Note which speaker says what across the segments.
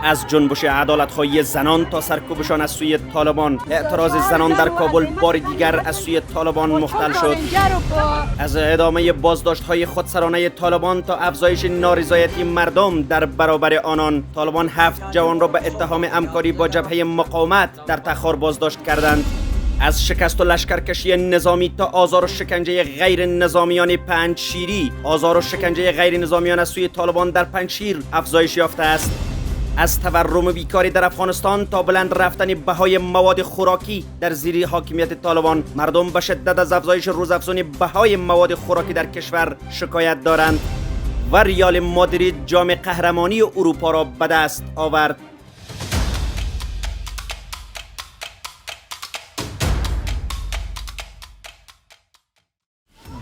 Speaker 1: از جنبش عدالت‌خواهی زنان تا سرکوبشان از سوی طالبان، اعتراض زنان در کابل بار دیگر از سوی طالبان مختل شد. از ادامه بازداشت‌های خودسرانه طالبان تا افزایش نارضایتی مردم در برابر آنان، طالبان 7 جوان را به اتهام همکاری با جبهه مقاومت در تخار بازداشت کردند. از شکست و لشکرکشی نظامی تا آزار و شکنجه غیر نظامیان پنجشیری، آزار و شکنجه غیر نظامیان از سوی طالبان در پنجشیر افزایش یافته است. از تورم و بیکاری در افغانستان تا بلند رفتن بهای مواد خوراکی در زیر حاکمیت طالبان، مردم به شدت از افزایش روزافزون بهای مواد خوراکی در کشور شکایت دارند و ریال مادرید جام قهرمانی اروپا را به دست آورد.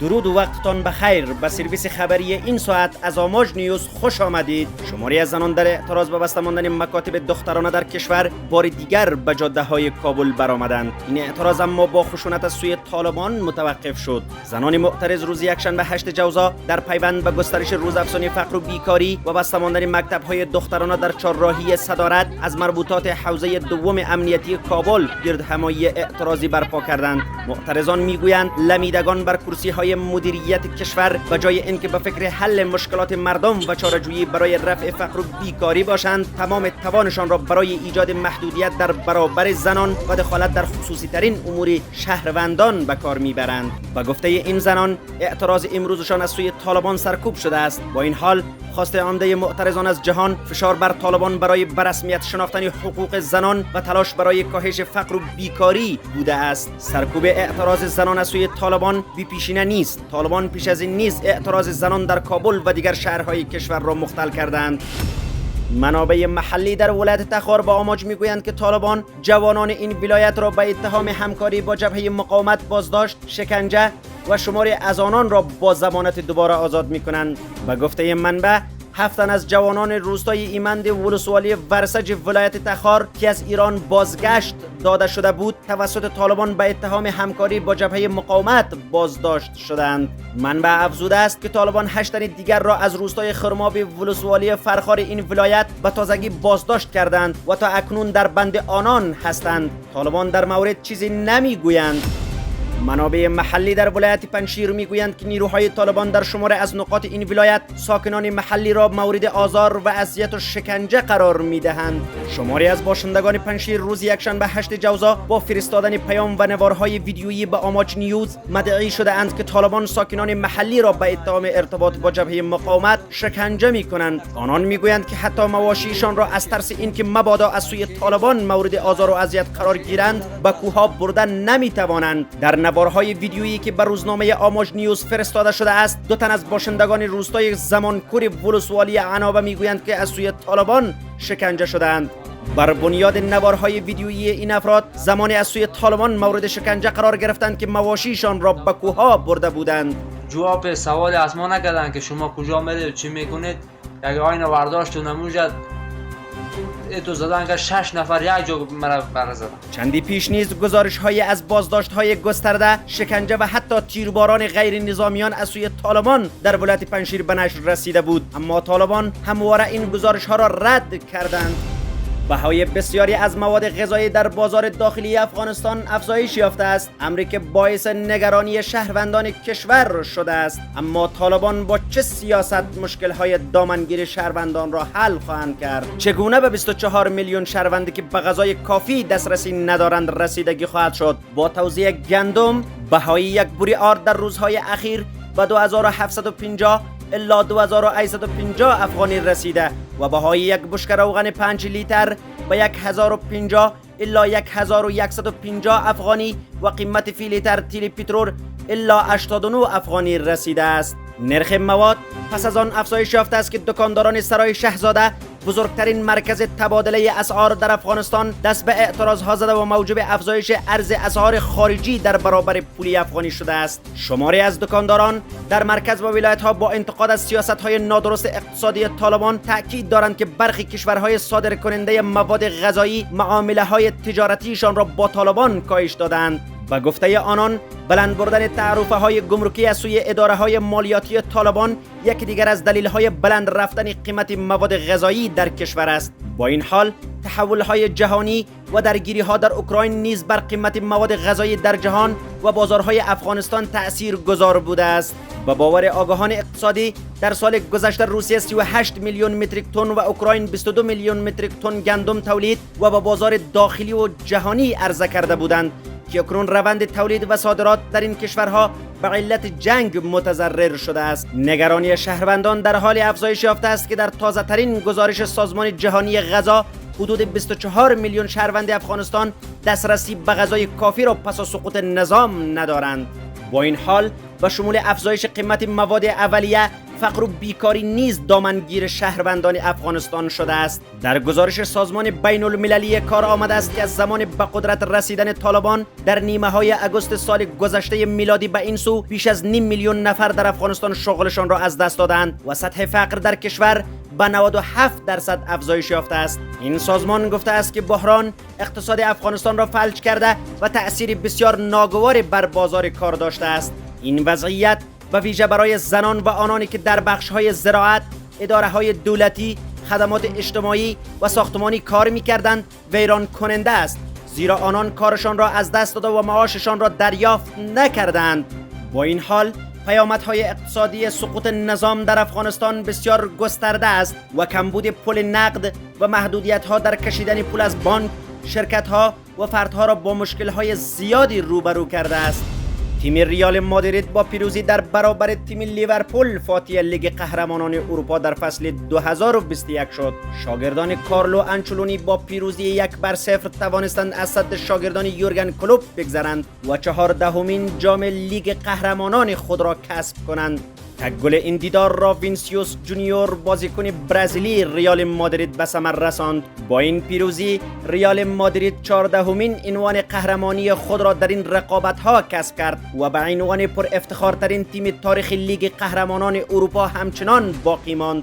Speaker 1: درود و وقتتان بخیر. به سرویس خبری این ساعت از آماج نیوز خوش آمدید. شماری از زنان در اعتراض به بسته ماندن مکاتب دخترانه در کشور بار دیگر به جاده‌های کابل برآمدند. این اعتراض اما با خشونت از سوی طالبان متوقف شد. زنان معترض روز یکشنبه 8 جوزا در پیوند به گسترش روزافزون فقر و بیکاری و بسته ماندن مکتب‌های دخترانه در چهارراهی صدارت از مربوطات حوزه دوم امنیتی کابل گردهمایی اعتراضی برپا کردند. معترضان میگویند لمیدگان بر کرسی‌های مدیریت کشور به جای اینکه به فکر حل مشکلات مردم و چاره‌جویی برای رفع فقر و بیکاری باشند، تمام توانشان را برای ایجاد محدودیت در برابر زنان و دخالت در خصوصی ترین امور شهروندان به کار میبرند. به گفته این زنان، اعتراض امروزشان از سوی طالبان سرکوب شده است. با این حال خواست عمده معترضان از جهان فشار بر طالبان برای به رسمیت شناختن حقوق زنان و تلاش برای کاهش فقر و بیکاری بوده است. سرکوب اعتراض زنان از سوی طالبان بی پیشینه نیست. طالبان پیش از این نیز اعتراض زنان در کابل و دیگر شهرهای کشور را مختل کردند. منابع محلی در ولایت تخار با آماج میگویند که طالبان جوانان این ولایت را به اتهام همکاری با جبهه مقاومت بازداشت، شکنجه و شماری از آنان را با ضمانت دوباره آزاد میکنند. به گفته منبع، 7 تن از جوانان روستای ایمند ولسوالی ورسج ولایت تخار که از ایران بازگشت داده شده بود توسط طالبان به اتهام همکاری با جبهه مقاومت بازداشت شدند. منبع افزوده است که طالبان 8 تن دیگر را از روستای خرمابی ولسوالی فرخار این ولایت به تازگی بازداشت کردند و تا اکنون در بند آنان هستند. طالبان در مورد چیزی نمیگویند. منابع محلی در ولایت پنجشیر میگویند که نیروهای طالبان در شماره از نقاط این ولایت ساکنان محلی را مورد آزار و اذیت و شکنجه قرار میدهند. شماری از باشندگان پنجشیر روز یکشنبه 8 جوزا با فرستادن پیام و نوارهای ویدیویی به آماج نیوز مدعی شده اند که طالبان ساکنان محلی را به اتهام ارتباط با جبهه مقاومت شکنجه میکنند. آنان میگویند که حتی مواشیشان را از ترس اینکه مبادا از سوی طالبان مورد آزار و اذیت قرار گیرند به کوهها بردن نمیتوانند. در نوارهای ویدیویی که به روزنامه آماج نیوز فرستاده شده است، 2 تن از باشندگان روستای زمانکور ولسوالی عنابه میگویند که از سوی طالبان شکنجه شدند. بر بنیاد نوارهای ویدیویی این افراد زمانی از سوی طالبان مورد شکنجه قرار گرفتند که مواشیشان را به کوهها برده بودند.
Speaker 2: جواب سوال از ما نکردند که شما کجا میرید و چی میکنید. یک آینه برداشت و نموجد تو زدن که 6 نفر یک جا مرا برزدن.
Speaker 1: چندی پیش نیز گزارش‌های از بازداشت‌های گسترده، شکنجه و حتی تیرباران غیر نظامیان از سوی طالبان در ولایت پنجشیر به نشر رسیده بود، اما طالبان همواره این گزارش‌ها را رد کردند. بهای بسیاری از مواد غذایی در بازار داخلی افغانستان افزایش یافته است، امری که باعث نگرانی شهروندان کشور شده است. اما طالبان با چه سیاست مشکل‌های دامنگیر شهروندان را حل خواهند کرد؟ چگونه به 24 میلیون شهروندی که به غذای کافی دسترسی ندارند رسیدگی خواهد شد؟ با توزیع گندم، بهای یک بوری آرد در روزهای اخیر به 2750 الا 2850 افغانی رسیده و بهای یک بشکه روغن 5 لیتر به 1050 الا 1150 افغانی و قیمت فی لیتر تیل پترول الا 89 افغانی رسیده است. نرخ مواد پس از آن افزایش یافته است که دکانداران سرای شهزاده، بزرگترین مرکز تبادله اسعار در افغانستان، دست به اعتراض زده و موجب افزایش ارز اسعار خارجی در برابر پول افغانی شده است. شماری از دکانداران در مرکز و ولایت‌ها با انتقاد از سیاست‌های نادرست اقتصادی طالبان تاکید دارند که برخی کشورهای صادرکننده مواد غذایی معامله‌های تجارتیشان را با طالبان کاهش دادند. به گفته آنان بلند بردن تعرفه های گمرکی از سوی اداره های مالیاتی طالبان یکی دیگر از دلیل های بلند رفتن قیمت مواد غذایی در کشور است. با این حال تحول های جهانی و درگیری ها در اوکراین نیز بر قیمت مواد غذایی در جهان و بازارهای افغانستان تأثیر گذار بوده است. با باور آگاهان اقتصادی در سال گذشته روسیه 38 میلیون متریک تن و اوکراین 22 میلیون متریک تن گندم تولید و با بازار داخلی و جهانی عرضه کرده بودند که اکنون روند تولید و صادرات در این کشورها به علت جنگ متضرر شده است. نگرانی شهروندان در حال افزایش یافته است که در تازه ترین گزارش سازمان جهانی غذا حدود 24 میلیون شهروند افغانستان دسترسی به غذای کافی را پس از سقوط نظام ندارند. با این حال به شمول افزایش قیمت مواد اولیه، فقر و بیکاری نیز دامنگیر شهروندان افغانستان شده است. در گزارش سازمان بین المللی کار آمده است که از زمان به قدرت رسیدن طالبان در نیمه های اگوست سال گذشته میلادی به این سو بیش از 5 میلیون نفر در افغانستان شغلشان را از دست دادند و سطح فقر در کشور به 97% افزایش یافته است. این سازمان گفته است که بحران اقتصاد افغانستان را فلج کرده و تأثیر بسیار ناگوار بر بازار کار داشته است. این وضعیت به ویژه برای زنان و آنانی که در بخش‌های زراعت، اداره‌های دولتی، خدمات اجتماعی و ساختمانی کار می‌کردند ویران کننده است، زیرا آنان کارشان را از دست داده و معاششان را دریافت نکردند. با این حال پیامدهای اقتصادی سقوط نظام در افغانستان بسیار گسترده است و کمبود پول نقد و محدودیت‌ها در کشیدن پول از بانک، شرکت‌ها و فردها را با مشکل‌های زیادی روبرو کرده است. تیم ریال مادرید با پیروزی در برابر تیم لیورپول فاتح لیگ قهرمانان اروپا در فصل 2021 شد. شاگردان کارلو انچلونی با پیروزی 1-0 توانستند از صد شاگردان یورگن کلوپ بگذرند و 14مین جام لیگ قهرمانان خود را کسب کنند. تک گل این دیدار را وینیسیوس جونیور بازیکن برزیلی ریال مادرید به ثمر رساند. با این پیروزی ریال مادرید 14مین عنوان قهرمانی خود را در این رقابت‌ها کسب کرد و به عنوان پر افتخارترین تیم تاریخ لیگ قهرمانان اروپا همچنان باقی ماند.